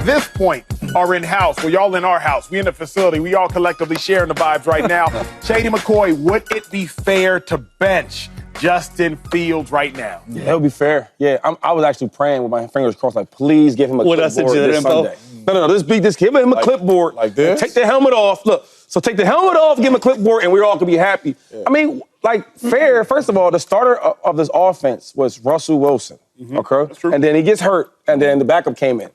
this point are in-house. Well, y'all in our house. We in the facility. We all collectively sharing the vibes right now. Shady McCoy, would it be fair to bench Justin Fields right now? Yeah, that would be fair. Yeah, I was actually praying with my fingers crossed, like, please give him a clipboard this Sunday. No, let's beat this kid. Give him a clipboard. Like this? Take the helmet off. Look, so take the helmet off, give him a clipboard, and we're all going to be happy. Yeah. I mean, like, fair. First of all, the starter of this offense was Russell Wilson, okay? That's true. And then he gets hurt, and then the backup came in.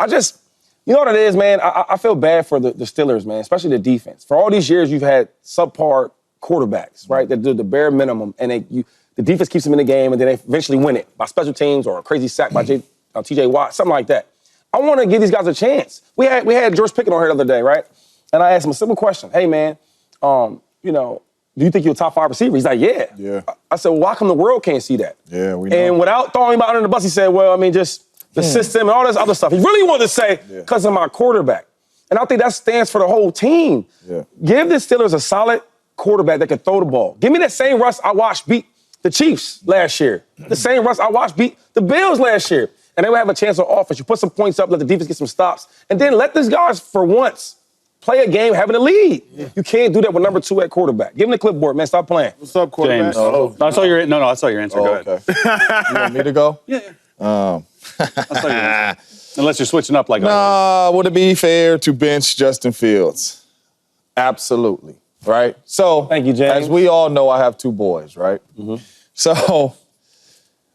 You know what it is, man? I feel bad for the Steelers, man, especially the defense. For all these years, you've had subpar quarterbacks, right, that do the bare minimum, and the defense keeps them in the game, and then they eventually win it by special teams or a crazy sack by T.J. Watt, something like that. I want to give these guys a chance. We had George Pickens on here the other day, right? And I asked him a simple question. Hey, man, do you think you're a top 5 receiver? He's like, yeah. I said, well, why come the world can't see that? Yeah, we know. And without throwing him out under the bus, he said, well, I mean, just the system and all this other stuff. He really wanted to say, because of my quarterback. And I think that stands for the whole team. Yeah. Give the Steelers a solid quarterback that can throw the ball. Give me that same Russ I watched beat the Chiefs last year. The same Russ I watched beat the Bills last year. And they would have a chance on offense. You put some points up, let the defense get some stops, and then let these guys, for once, play a game having a lead. Yeah. You can't do that with number 2 at quarterback. Give him the clipboard, man. Stop playing. What's up, quarterback? James. I saw your answer. Go ahead. Okay. You want me to go? Yeah. I saw your answer. Unless you're switching up like would it be fair to bench Justin Fields? Absolutely. Right? So, thank you, James. As we all know, I have 2 boys, right? So,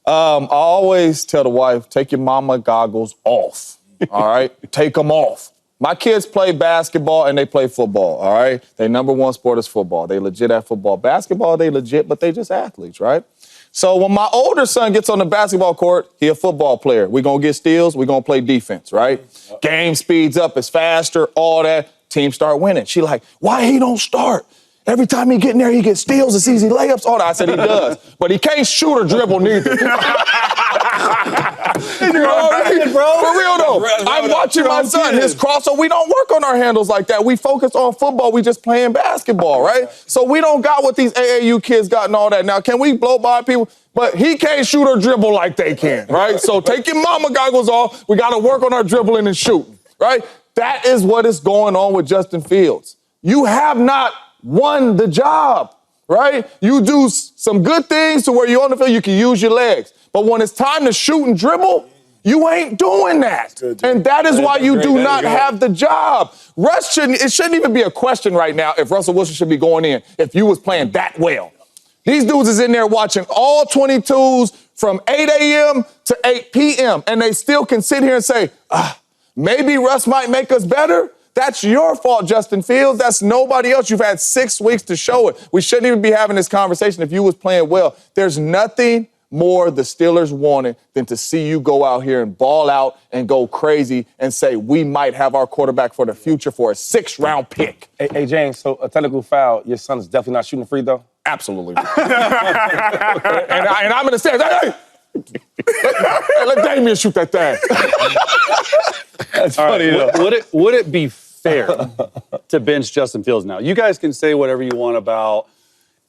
I always tell the wife, take your mama goggles off, all right? Take them off. My kids play basketball and they play football, all right? Their number 1 sport is football. They legit at football. Basketball, they legit, but they just athletes, right? So when my older son gets on the basketball court, he a football player. We're going to get steals. We're going to play defense, right? Game speeds up. It's faster, all that. Teams start winning. She like, why he don't start? Every time he get in there, he gets steals, it's easy layups, all that. I said he does. But he can't shoot or dribble neither. You know what I mean, bro? For real, though. I'm watching my son, his crossover. We don't work on our handles like that. We focus on football. We just playing basketball, right? So we don't got what these AAU kids got and all that. Now, can we blow by people? But he can't shoot or dribble like they can, right? So take your mama goggles off. We got to work on our dribbling and shooting, right? That is what is going on with Justin Fields. You have not won the job, right? You do some good things to where you're on the field, you can use your legs. But when it's time to shoot and dribble, you ain't doing that. And that is why you do not have the job. It shouldn't even be a question right now if Russell Wilson should be going in, if you was playing that well. These dudes is in there watching all 22s from 8 a.m. to 8 p.m. and they still can sit here and say, maybe Russ might make us better. That's your fault, Justin Fields. That's nobody else. You've had 6 weeks to show it. We shouldn't even be having this conversation if you was playing well. There's nothing more the Steelers wanted than to see you go out here and ball out and go crazy and say we might have our quarterback for the future for a 6th-round pick. Hey, James, so a technical foul, your son is definitely not shooting free throw? Absolutely. and I'm in the stands. Hey! Let Damian shoot that thing. That's funny. Would it be fair to bench Justin Fields now? You guys can say whatever you want about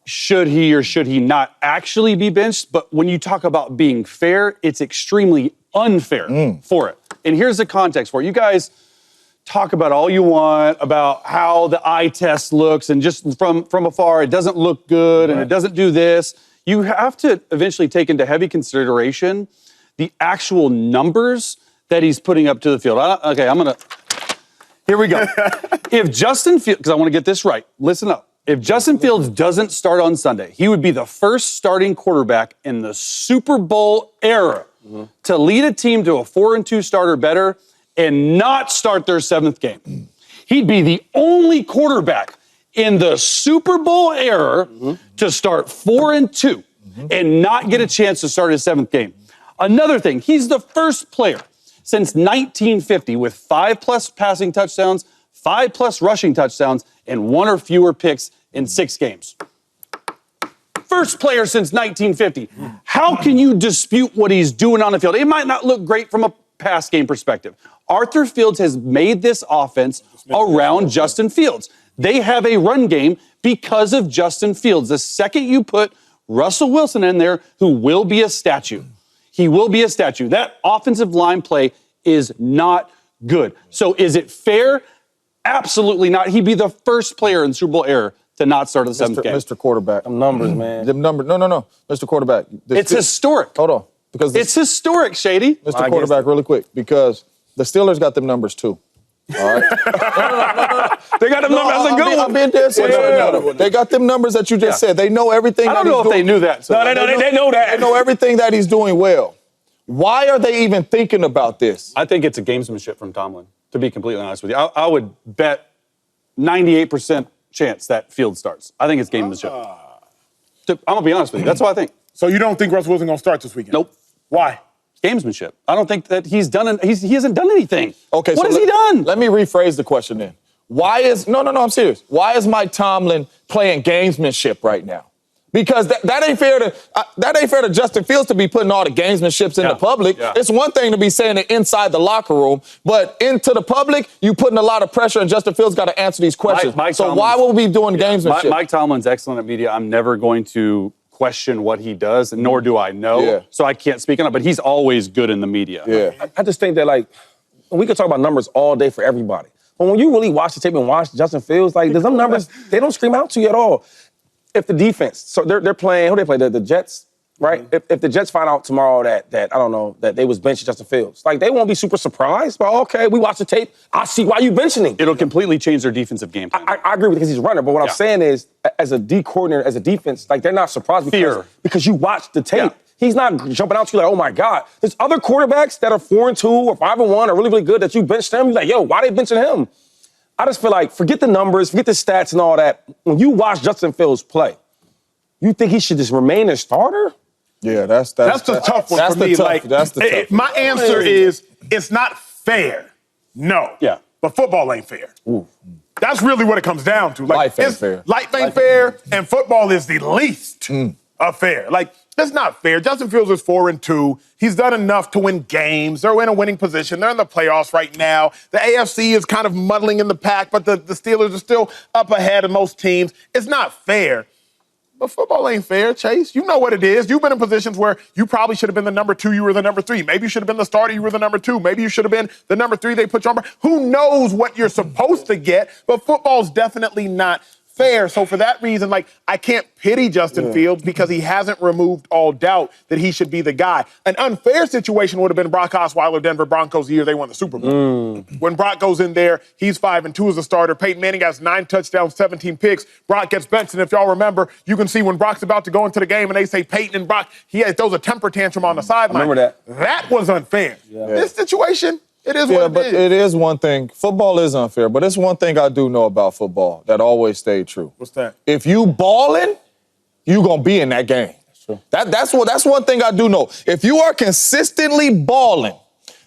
should he or should he not actually be benched, but when you talk about being fair, it's extremely unfair for it. And here's the context for it. You guys talk about all you want about how the eye test looks, and just from afar, it doesn't look good and it doesn't do this. You have to eventually take into heavy consideration the actual numbers that he's putting up to the field. Here we go. If Justin Fields, because I want to get this right, listen up. If Justin Fields doesn't start on Sunday, he would be the first starting quarterback in the Super Bowl era to lead a team to a 4-2 starter better and not start their 7th game. He'd be the only quarterback in the Super Bowl era to start 4-2 and not get a chance to start his 7th game. Another thing, he's the first player since 1950 with 5+ passing touchdowns, 5+ rushing touchdowns, and 1 or fewer picks in 6 games. First player since 1950. How can you dispute what he's doing on the field? It might not look great from a pass game perspective. Arthur Fields has made this offense around Justin Fields. They have a run game because of Justin Fields. The second you put Russell Wilson in there, who will be a statue. He will be a statue. That offensive line play is not good. So is it fair? Absolutely not. He'd be the first player in Super Bowl era to not start the seventh game. Mr. Quarterback. Them numbers, man. Them numbers. No. Mr. Quarterback. It's historic. Hold on. Because It's historic, Shady. Mr. Quarterback, really quick, because the Steelers got them numbers too. All right? No. They got them numbers. That's a good one. I'm being dead serious. They got them numbers that you just said. They know everything. I don't know if they knew that. No, they know that. They know everything that he's doing well. Why are they even thinking about this? I think it's a gamesmanship from Tomlin, to be completely honest with you. I would bet 98% chance that Field starts. I think it's gamesmanship. I'm going to be honest with you. That's what I think. So you don't think Russell Wilson going to start this weekend? Nope. Why? Gamesmanship. I don't think that he hasn't done anything. Okay, what so has he done? Let me rephrase the question then. Why is I'm serious. Why is Mike Tomlin playing gamesmanship right now? Because that ain't fair to Justin Fields to be putting all the gamesmanships in the public. Yeah. It's one thing to be saying it inside the locker room, but into the public, you putting a lot of pressure, and Justin Fields got to answer these questions. So why will we be doing gamesmanship? Mike Tomlin's excellent at media. I'm never going to question what he does, nor do I know. Yeah. So I can't speak on it, but he's always good in the media. Yeah. I just think that, like, we could talk about numbers all day for everybody. But when you really watch the tape and watch Justin Fields, like, there's some numbers, they don't scream out to you at all. If the defense, so they're playing, who they play? The Jets, right? If the Jets find out tomorrow that I don't know, that they was benching Justin Fields, like, they won't be super surprised, but okay, we watch the tape, I see why you benching him. It'll completely change their defensive game plan. I agree with it because he's a runner, but what I'm saying is, as a D coordinator, as a defense, like, they're not surprised because you watch the tape. Yeah. He's not jumping out to you like, oh my God. There's other quarterbacks that are 4-2 or 5-1 are really, really good that you bench them. You're like, yo, why they benching him? I just feel like, forget the numbers, forget the stats and all that. When you watch Justin Fields play, you think he should just remain a starter? Yeah, that's the tough one for me. That's the tough one. My answer is it's not fair. No. Yeah. But football ain't fair. Ooh. That's really what it comes down to. Like, Life ain't fair. Life ain't fair, and football is the least of fair. Like, it's not fair. Justin Fields is 4-2. He's done enough to win games. They're in a winning position. They're in the playoffs right now. The AFC is kind of muddling in the pack, but the Steelers are still up ahead of most teams. It's not fair. But football ain't fair, Chase. You know what it is. You've been in positions where you probably should have been the number 2, you were the number 3. Maybe you should have been the starter, you were the number 2. Maybe you should have been the number 3, they put you on. Who knows what you're supposed to get? But football's definitely not fair. So for that reason, like, I can't pity Justin Fields because he hasn't removed all doubt that he should be the guy. An unfair situation would have been Brock Osweiler, Denver Broncos, the year they won the Super Bowl. When Brock goes in there, he's 5-2 as a starter. Peyton Manning has 9 touchdowns, 17 picks. Brock gets benched, and if y'all remember, you can see when Brock's about to go into the game and they say Peyton and Brock, he throws a temper tantrum on the sideline. Remember that. That was unfair. Yeah. This situation, it is what it is. It is one thing. Football is unfair, but it's one thing I do know about football that always stayed true. What's that? If you balling, you gonna be in that game. That's one thing I do know. If you are consistently balling,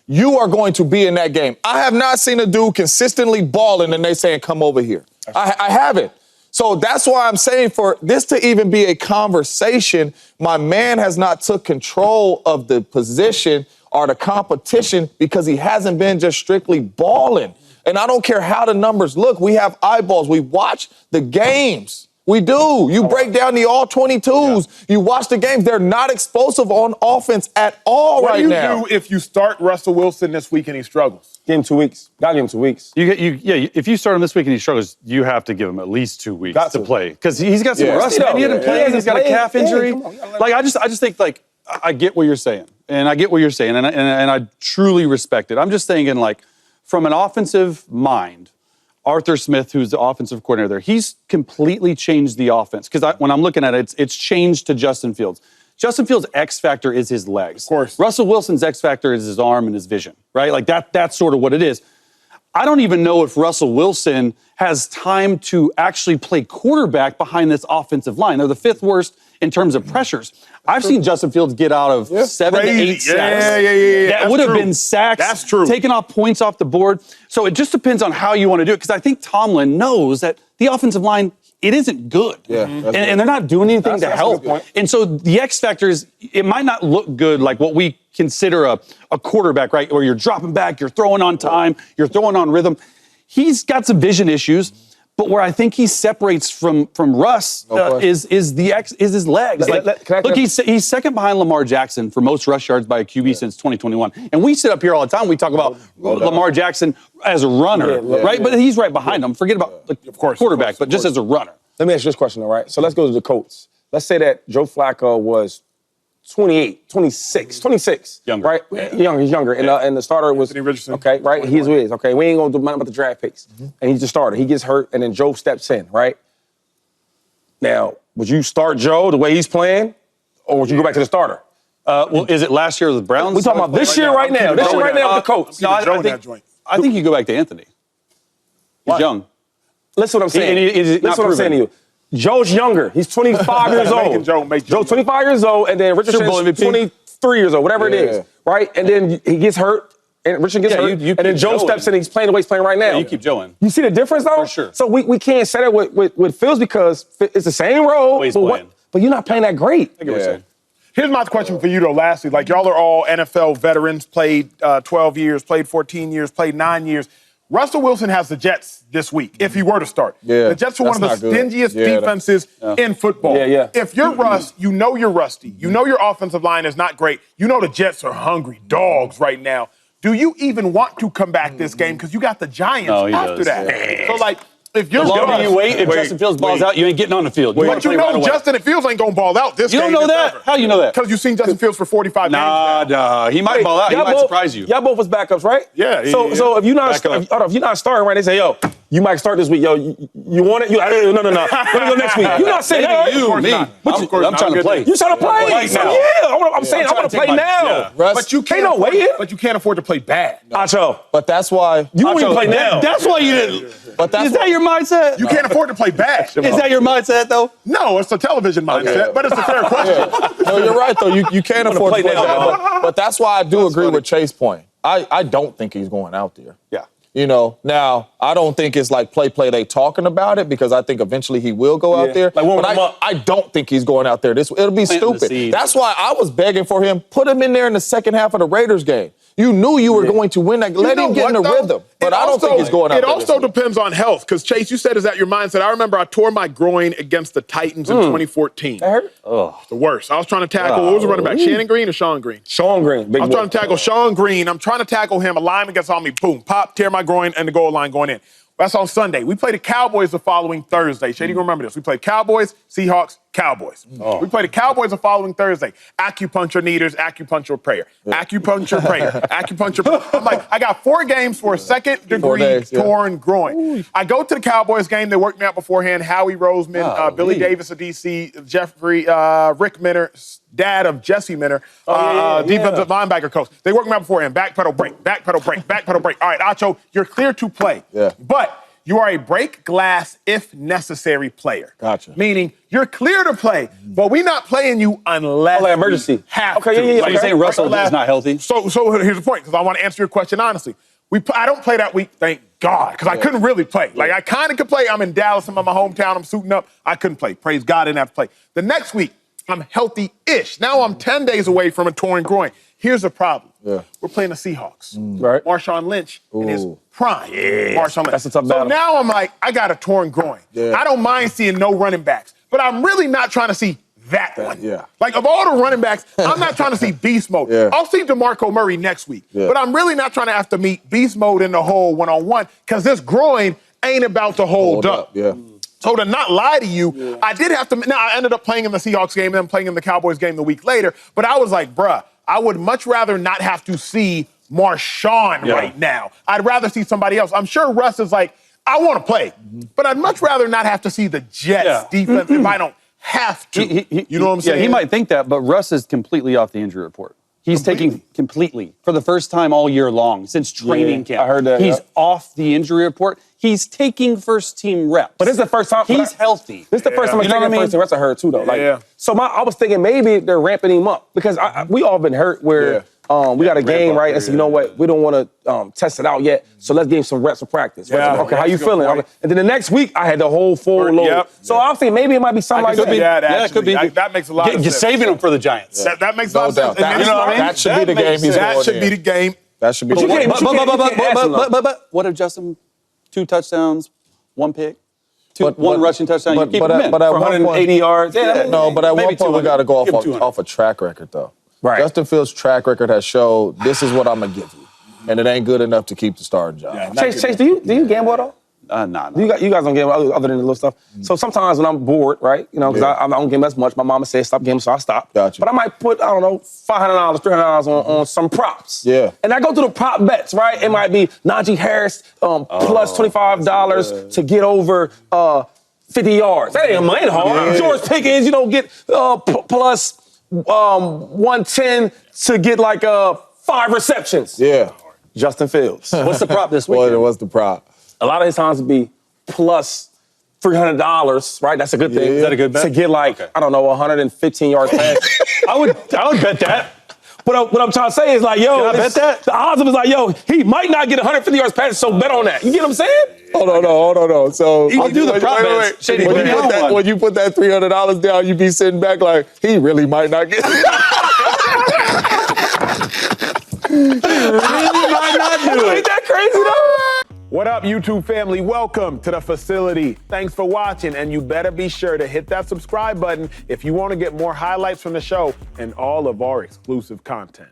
you are going to be in that game. I have not seen a dude consistently balling and they saying, come over here. I haven't. So that's why I'm saying for this to even be a conversation, my man has not took control of the position or the competition because he hasn't been just strictly balling. And I don't care how the numbers look. We have eyeballs. We watch the games. We do. You break down the all 22s. Yeah. You watch the games. They're not explosive on offense at all right now. What do you do if you start Russell Wilson this week and he struggles? Give him 2 weeks. Gotta give him 2 weeks. If you start him this week and he struggles, you have to give him at least 2 weeks to play. Because he's got some rust. He hasn't played. He's got a calf injury. Like, I just think, like, I get what you're saying. And I get what you're saying. And I truly respect it. I'm just thinking, like, from an offensive mind, Arthur Smith, who's the offensive coordinator there, he's completely changed the offense. Because when I'm looking at it, it's changed to Justin Fields. Justin Fields' X factor is his legs. Of course. Russell Wilson's X factor is his arm and his vision, right? Like, that's sort of what it is. I don't even know if Russell Wilson has time to actually play quarterback behind this offensive line. They're the 5th worst in terms of pressures. I've seen Justin Fields get out of 7 to 8 sacks. Yeah. That would have been sacks. That's true. Taking off points off the board. So it just depends on how you want to do it. Because I think Tomlin knows that the offensive line, it isn't good. Yeah, and they're not doing anything to help. And so the X factor is, it might not look good like what we consider a quarterback, right? Where you're dropping back, you're throwing on time, you're throwing on rhythm. He's got some vision issues. But where I think he separates from Russ is his legs. Look, he's second behind Lamar Jackson for most rush yards by a QB since 2021. And we sit up here all the time. We talk about Lamar Jackson as a runner, right? But he's right behind him. Forget about quarterback, but just as a runner. Let me ask you this question, all right? So let's go to the Colts. Let's say that Joe Flacco was 28, 26. Younger. Right? Yeah. He's younger. And the starter was, okay, right? He's who he is. Okay, we ain't going to do nothing about the draft picks. And he's the starter. He gets hurt, and then Joe steps in, right? Now, would you start Joe the way he's playing, or would you go back to the starter? Well, is it last year with the Browns? We're talking about this year right now. This year right now with the Colts. No, I think you go back to Anthony. He's young. Listen what I'm saying. Listen what I'm saying to you. Joe's younger. He's 25 years old. Joe's 25 years old, and then Richardson's 23 years old, whatever it is, right? And then he gets hurt, and Richardson gets hurt, and then Joe steps in and he's playing the way he's playing right now. Yeah, you keep Joe in. You see the difference, though? For sure. So we can't say that with Fields because it's the same role, but you're not playing that great. I get what you're saying. Here's my question for you, though, lastly. Like, y'all are all NFL veterans, played 12 years, played 14 years, played 9 years. Russell Wilson has the Jets this week, if he were to start. Yeah, the Jets are one of the stingiest defenses in football. If you're Russ, you know you're rusty. You know your offensive line is not great. You know the Jets are hungry dogs right now. Do you even want to come back this game? Because you got the Giants after that. So, like, if you're the longer you wait, if Justin Fields balls out, you ain't getting on the field. But you know Justin Fields ain't going to ball out this game. You don't know that? How you know that? Because you've seen Justin Fields for 45 games now. Nah, he might ball out. He might surprise you. Y'all both was backups, right? Yeah. So if you're not starting right, they say, yo, you might start this week. Yo, you want it? No. Let me go next week. You're not saying that. I'm trying to play. You trying to play? Yeah, I'm saying I want to play now. But you can't afford to play bad. Acho. But that's why you want to play now. That's why you didn't. But that's is that your mindset? You can't afford to play bad. Is that your mindset, though? No, it's a television mindset, but it's a fair question. No, you're right, though. You can't afford to play bad. But that's why I do agree with Chase's point. I don't think he's going out there. Yeah. You know, now, I don't think it's like play, they talking about it because I think eventually he will go out there. But I don't think he's going out there. It'll be stupid. That's why I was begging for him. Put him in there in the second half of the Raiders game. You knew you were going to win that. Let him get in the rhythm. But I don't think he's going out there. It also depends on health, because, Chase, you said, is that your mindset? I remember I tore my groin against the Titans in 2014. That hurt? Oh. The worst. I was trying to tackle, what was the running back, Shannon Green or Sean Green? Sean Green. I was trying to tackle Sean Green. I'm trying to tackle him. A lineman gets on me. Boom. Pop, tear my groin, and the goal line going in. That's on Sunday. We played the Cowboys the following Thursday. Shady, you remember this. We played Cowboys, Seahawks, Cowboys. We played the Cowboys the following Thursday. Acupuncture needers, acupuncture prayer. Acupuncture prayer. Acupuncture prayer. I'm like, I got 4 games for a second-degree torn groin. I go to the Cowboys game. They worked me out beforehand. Howie Roseman, Billy Davis of D.C., Jeffrey, Rick Minner, dad of Jesse Minner, defensive linebacker coach. They worked me out beforehand. Backpedal, break, backpedal, break, backpedal, break. All right, Acho, you're clear to play. But you are a break glass if necessary player. Gotcha. Meaning you're clear to play, but we're not playing you unless emergency. have to. Are you saying Russell is not healthy? So here's the point, because I want to answer your question honestly. I don't play that week, thank God, because I couldn't really play. Like, I kind of could play. I'm in Dallas. I'm in my hometown. I'm suiting up. I couldn't play. Praise God, I didn't have to play. The next week, I'm healthy-ish. Now I'm 10 days away from a torn groin. Here's the problem. We're playing the Seahawks. Right. Marshawn Lynch in his prime. Marshawn Lynch. That's a tough battle. So now I'm like, I got a torn groin. I don't mind seeing no running backs, but I'm really not trying to see that one. Like, of all the running backs, I'm not trying to see beast mode. I'll see DeMarco Murray next week, but I'm really not trying to have to meet beast mode in the hole one-on-one, because this groin ain't about to hold up. So to not lie to you, I did have to. Now, I ended up playing in the Seahawks game and then playing in the Cowboys game the week later. But I was like, bruh, I would much rather not have to see Marshawn right now. I'd rather see somebody else. I'm sure Russ is like, I want to play, but I'd much rather not have to see the Jets defense if I don't have to. You know what I'm saying? Yeah, he might think that, but Russ is completely off the injury report. He's taking completely, for the first time all year long, since training camp. I heard that. He's off the injury report. He's taking first-team reps. But this is the first time. He's healthy. This is the first time he's taking first-team reps. I heard, too, though. So I was thinking maybe they're ramping him up, because we all been hurt where we got a game, right? And so, you know what? We don't want to test it out yet, so let's give him some reps of practice. Okay, how you feeling? And then the next week, I had the whole full load. So I'm thinking maybe it might be something like that. Yeah, it could be. That makes a lot of sense. You're saving him for the Giants. That makes a lot of sense. You know what I mean? That should be the game he's going in. That should be the game. That should be the game. But what if Justin 2 touchdowns, 1 pick? one rushing touchdown, you keep him in. But at For 180 yards. but at maybe one point we 200. got to go Give him 200. off a track record, though. Right. Justin Fields' track record has showed this is what I'm going to give you. And it ain't good enough to keep the starting job. Chase, do you gamble at all? Nah. You guys don't gamble other than the little stuff. So sometimes when I'm bored, right, because I don't gamble as much, my mama says stop gambling, so I stop. Gotcha. But I might put, I don't know, $500, $300 on some props. Yeah. And I go through the prop bets, right? It might be Najee Harris plus $25 to get over 50 yards. That ain't hard. Yeah. George Pickens, get plus 110 to get like 5 receptions. Yeah. Justin Fields. What's the prop this week? What's the prop? A lot of his times would be plus $300, right? That's a good thing. Yeah. Is that a good bet? To get like, Okay. I don't know, 115 yards pass. I would bet that. What I'm trying to say is like, yo, Can I bet that? the odds of it's like, yo, he might not get 150 yards pass, so bet on that. You get what I'm saying? Hold on. So I'll do the prop bets. Shady, When put me on one. when you put that $300 down, you be sitting back like, he really might not get Might not do Ain't it. that crazy though? What up, YouTube family? Welcome to the facility. Thanks for watching, and you better be sure to hit that subscribe button if you want to get more highlights from the show and all of our exclusive content.